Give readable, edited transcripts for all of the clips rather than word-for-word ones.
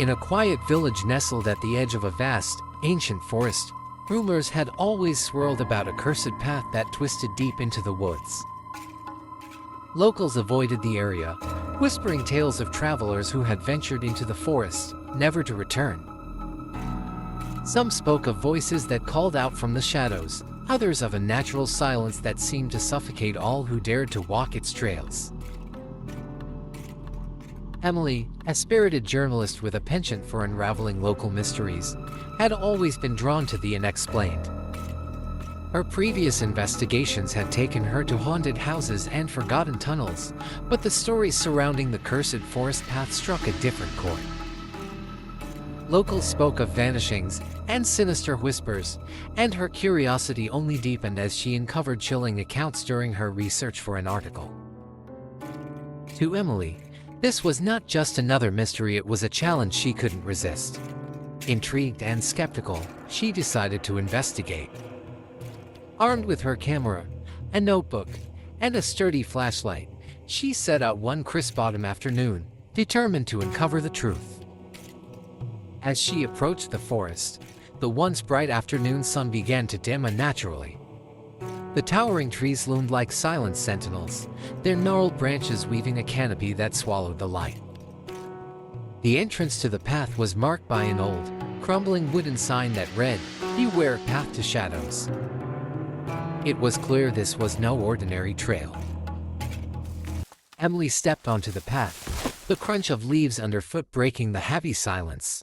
In a quiet village nestled at the edge of a vast, ancient forest, rumors had always swirled about a cursed path that twisted deep into the woods. Locals avoided the area, whispering tales of travelers who had ventured into the forest, never to return. Some spoke of voices that called out from the shadows, others of a natural silence that seemed to suffocate all who dared to walk its trails. Emily, a spirited journalist with a penchant for unraveling local mysteries, had always been drawn to the unexplained. Her previous investigations had taken her to haunted houses and forgotten tunnels, but the stories surrounding the cursed forest path struck a different chord. Locals spoke of vanishings and sinister whispers, and her curiosity only deepened as she uncovered chilling accounts during her research for an article. To Emily, this was not just another mystery, it was a challenge she couldn't resist. Intrigued and skeptical, she decided to investigate. Armed with her camera, a notebook, and a sturdy flashlight, she set out one crisp autumn afternoon, determined to uncover the truth. As she approached the forest, the once bright afternoon sun began to dim unnaturally. The towering trees loomed like silent sentinels, their gnarled branches weaving a canopy that swallowed the light. The entrance to the path was marked by an old, crumbling wooden sign that read, "Beware path to shadows." It was clear this was no ordinary trail. Emily stepped onto the path, the crunch of leaves underfoot breaking the heavy silence.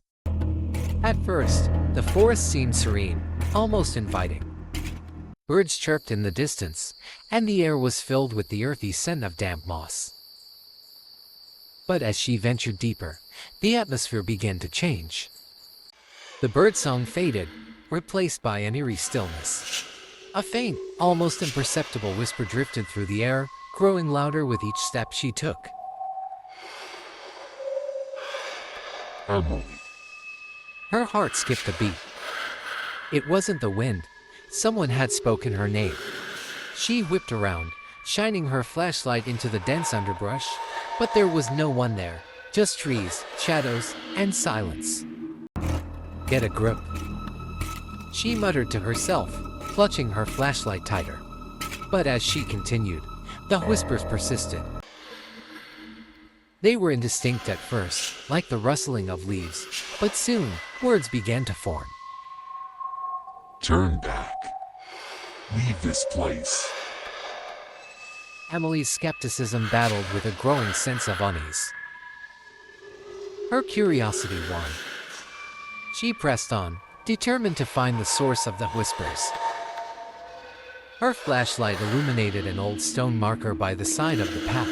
At first, the forest seemed serene, almost inviting. Birds chirped in the distance, and the air was filled with the earthy scent of damp moss. But as she ventured deeper, the atmosphere began to change. The birdsong faded, replaced by an eerie stillness. A faint, almost imperceptible whisper drifted through the air, growing louder with each step she took. Emily. Her heart skipped a beat. It wasn't the wind. Someone had spoken her name. She whipped around, shining her flashlight into the dense underbrush, but there was no one there, just trees, shadows, and silence. "Get a grip," she muttered to herself, clutching her flashlight tighter. But as she continued, the whispers persisted. They were indistinct at first, like the rustling of leaves, but soon, words began to form. "Turn back. Leave this place." Emily's skepticism battled with a growing sense of unease. Her curiosity won. She pressed on, determined to find the source of the whispers. Her flashlight illuminated an old stone marker by the side of the path.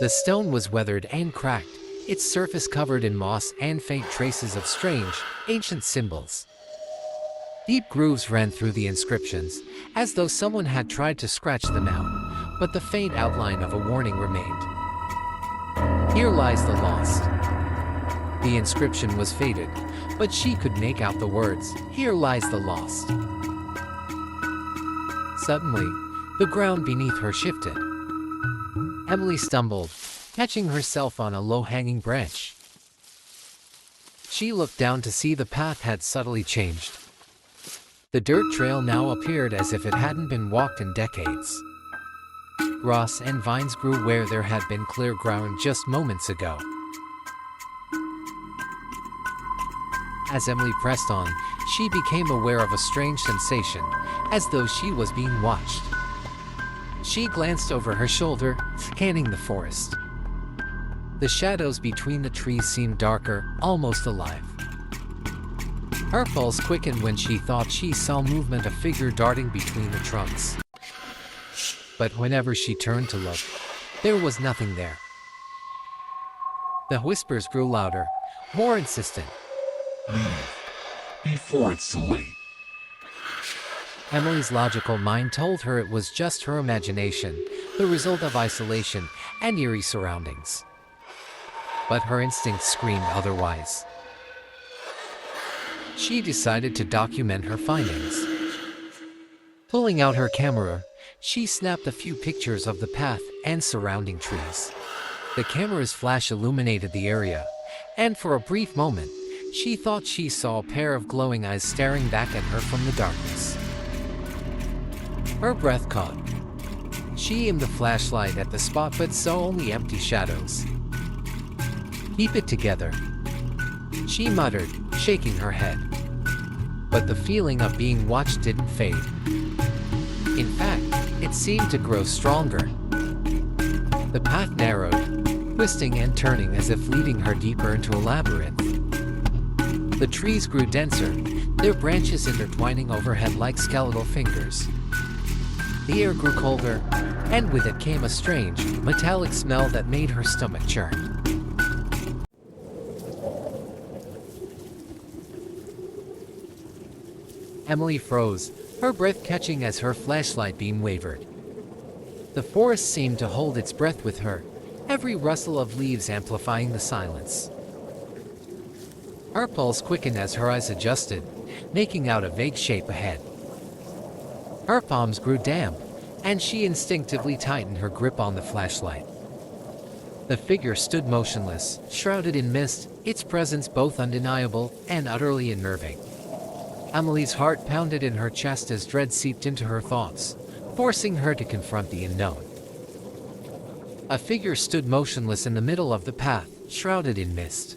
The stone was weathered and cracked, its surface covered in moss and faint traces of strange, ancient symbols. Deep grooves ran through the inscriptions, as though someone had tried to scratch them out, but the faint outline of a warning remained. "Here lies the lost." The inscription was faded, but she could make out the words, "Here lies the lost." Suddenly, the ground beneath her shifted. Emily stumbled, catching herself on a low-hanging branch. She looked down to see the path had subtly changed. The dirt trail now appeared as if it hadn't been walked in decades. Grass and vines grew where there had been clear ground just moments ago. As Emily pressed on, she became aware of a strange sensation, as though she was being watched. She glanced over her shoulder, scanning the forest. The shadows between the trees seemed darker, almost alive. Her pulse quickened when she thought she saw movement, a figure darting between the trunks. But whenever she turned to look, there was nothing there. The whispers grew louder, more insistent. "Leave. Before it's too late." Emily's logical mind told her it was just her imagination, the result of isolation and eerie surroundings. But her instincts screamed otherwise. She decided to document her findings. Pulling out her camera, she snapped a few pictures of the path and surrounding trees. The camera's flash illuminated the area, and for a brief moment, she thought she saw a pair of glowing eyes staring back at her from the darkness. Her breath caught. She aimed the flashlight at the spot but saw only empty shadows. "Keep it together," she muttered, shaking her head. But the feeling of being watched didn't fade. In fact, it seemed to grow stronger. The path narrowed, twisting and turning as if leading her deeper into a labyrinth. The trees grew denser, their branches intertwining overhead like skeletal fingers. The air grew colder, and with it came a strange, metallic smell that made her stomach churn. Emily froze, her breath catching as her flashlight beam wavered. The forest seemed to hold its breath with her, every rustle of leaves amplifying the silence. Her pulse quickened as her eyes adjusted, making out a vague shape ahead. Her palms grew damp, and she instinctively tightened her grip on the flashlight. The figure stood motionless, shrouded in mist, its presence both undeniable and utterly unnerving. Emily's heart pounded in her chest as dread seeped into her thoughts, forcing her to confront the unknown. A figure stood motionless in the middle of the path, shrouded in mist.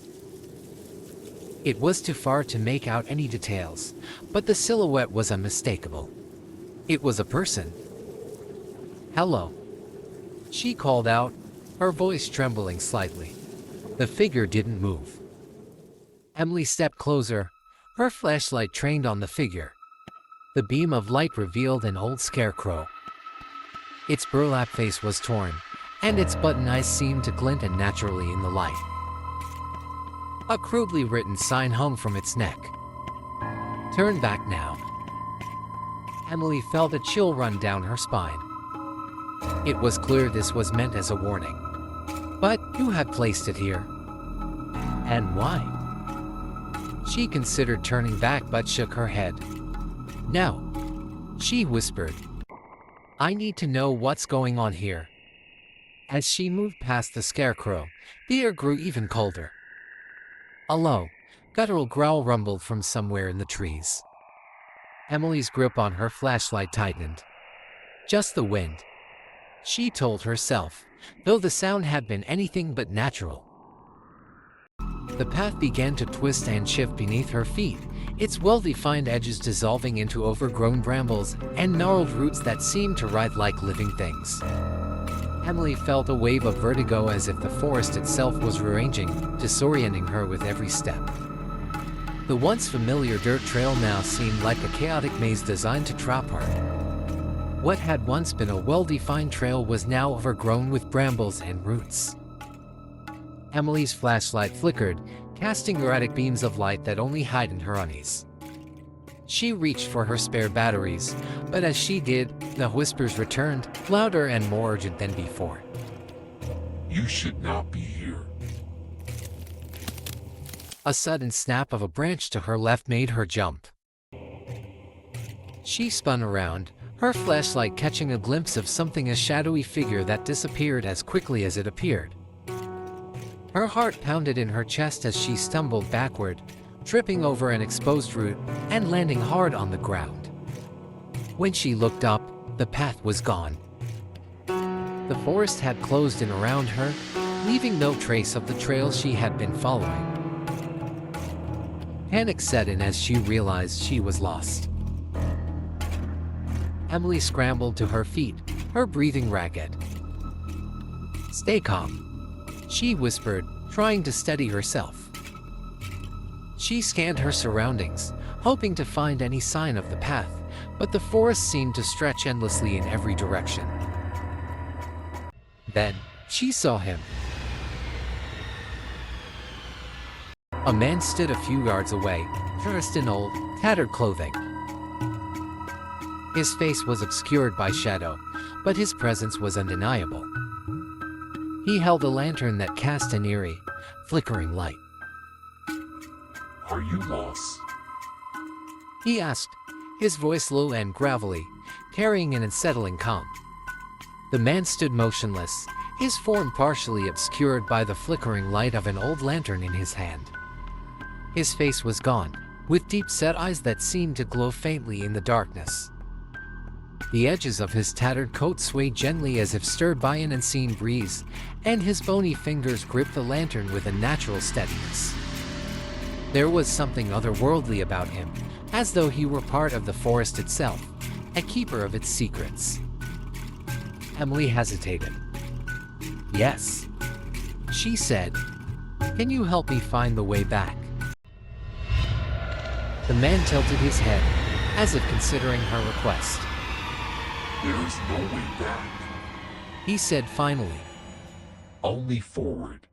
It was too far to make out any details, but the silhouette was unmistakable. It was a person. "Hello," she called out, her voice trembling slightly. The figure didn't move. Emily stepped closer, her flashlight trained on the figure. The beam of light revealed an old scarecrow. Its burlap face was torn, and its button eyes seemed to glint unnaturally in the light. A crudely written sign hung from its neck. "Turn back now." Emily felt a chill run down her spine. It was clear this was meant as a warning. But who had placed it here? And why? She considered turning back but shook her head. "No," she whispered. "I need to know what's going on here." As she moved past the scarecrow, the air grew even colder. A low, guttural growl rumbled from somewhere in the trees. Emily's grip on her flashlight tightened. Just the wind, she told herself, though the sound had been anything but natural. The path began to twist and shift beneath her feet, its well-defined edges dissolving into overgrown brambles and gnarled roots that seemed to writhe like living things. Emily felt a wave of vertigo as if the forest itself was rearranging, disorienting her with every step. The once familiar dirt trail now seemed like a chaotic maze designed to trap her. What had once been a well-defined trail was now overgrown with brambles and roots. Emily's flashlight flickered, casting erratic beams of light that only heightened her unease. She reached for her spare batteries, but as she did, the whispers returned, louder and more urgent than before. "You should not be here." A sudden snap of a branch to her left made her jump. She spun around, her flashlight catching a glimpse of something, a shadowy figure that disappeared as quickly as it appeared. Her heart pounded in her chest as she stumbled backward, tripping over an exposed root and landing hard on the ground. When she looked up, the path was gone. The forest had closed in around her, leaving no trace of the trail she had been following. Panic set in as she realized she was lost. Emily scrambled to her feet, her breathing ragged. "Stay calm," she whispered, trying to steady herself. She scanned her surroundings, hoping to find any sign of the path, but the forest seemed to stretch endlessly in every direction. Then, she saw him. A man stood a few yards away, dressed in old, tattered clothing. His face was obscured by shadow, but his presence was undeniable. He held a lantern that cast an eerie, flickering light. "Are you lost?" he asked, his voice low and gravelly, carrying an unsettling calm. The man stood motionless, his form partially obscured by the flickering light of an old lantern in his hand. His face was gone, with deep-set eyes that seemed to glow faintly in the darkness. The edges of his tattered coat swayed gently as if stirred by an unseen breeze, and his bony fingers gripped the lantern with a natural steadiness. There was something otherworldly about him, as though he were part of the forest itself, a keeper of its secrets. Emily hesitated. "Yes," she said. "Can you help me find the way back?" The man tilted his head, as if considering her request. There's no way back. He said finally. Only forward.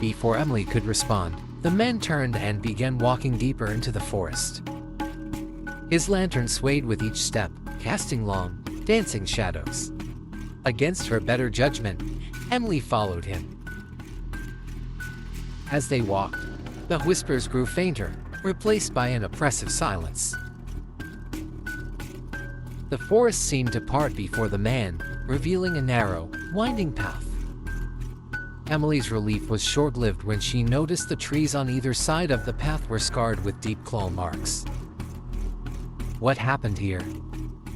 Before Emily could respond, the man turned and began walking deeper into the forest. His lantern swayed with each step, casting long, dancing shadows. Against her better judgment, Emily followed him. As they walked, the whispers grew fainter, replaced by an oppressive silence. The forest seemed to part before the man, revealing a narrow, winding path. Emily's relief was short-lived when she noticed the trees on either side of the path were scarred with deep claw marks. "What happened here?"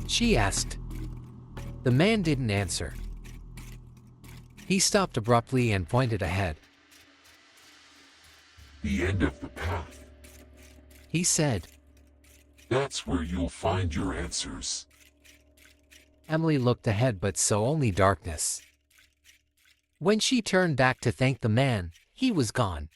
she asked. The man didn't answer. He stopped abruptly and pointed ahead. The end of the path. He said. That's where you'll find your answers. Emily looked ahead but saw only darkness. When she turned back to thank the man, he was gone.